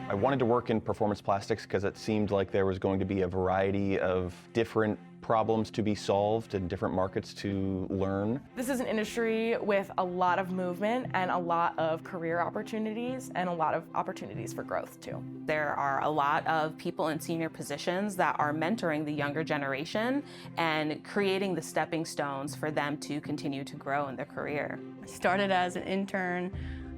I wanted to work in performance plastics because it seemed like there was going to be a variety of different problems to be solved and different markets to learn. This is an industry with a lot of movement and a lot of career opportunities and a lot of opportunities for growth too. There are a lot of people in senior positions that are mentoring the younger generation and creating the stepping stones for them to continue to grow in their career. I started as an intern.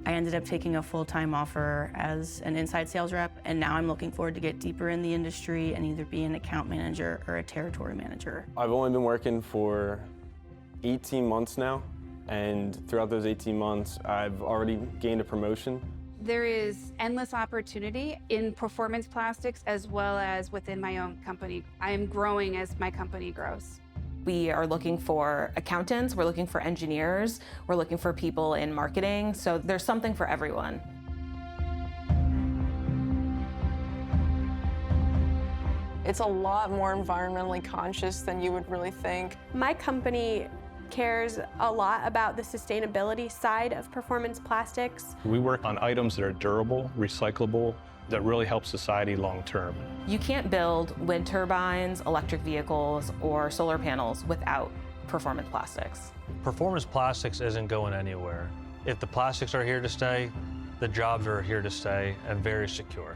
I ended up taking a full-time offer as an inside sales rep, and now I'm looking forward to get deeper in the industry and either be an account manager or a territory manager. I've only been working for 18 months now, and throughout those 18 months, I've already gained a promotion. There is endless opportunity in performance plastics as well as within my own company. I am growing as my company grows. We are looking for accountants, we're looking for engineers, we're looking for people in marketing, so there's something for everyone. It's a lot more environmentally conscious than you would really think. My company cares a lot about the sustainability side of performance plastics. We work on items that are durable, recyclable, that really help society long term. You can't build wind turbines, electric vehicles, or solar panels without performance plastics. Performance plastics isn't going anywhere. If the plastics are here to stay, the jobs are here to stay and very secure.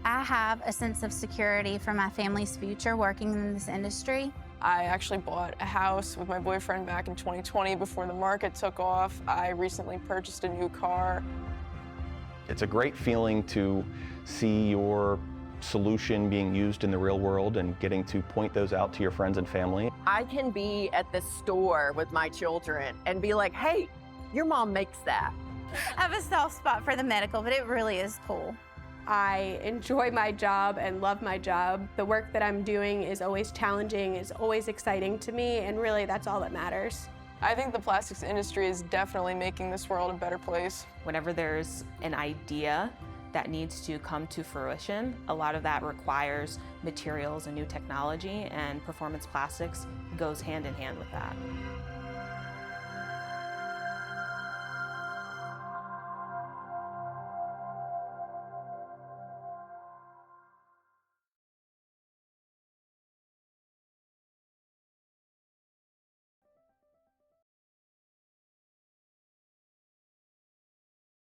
I have a sense of security for my family's future working in this industry. I actually bought a house with my boyfriend back in 2020 before the market took off. I recently purchased a new car. It's a great feeling to see your solution being used in the real world and getting to point those out to your friends and family. I can be at the store with my children and be like, hey, your mom makes that. I have a soft spot for the medical, but it really is cool. I enjoy my job and love my job. The work that I'm doing is always challenging, is always exciting to me, and really that's all that matters. I think the plastics industry is definitely making this world a better place. Whenever there's an idea that needs to come to fruition, a lot of that requires materials and new technology, and performance plastics goes hand in hand with that.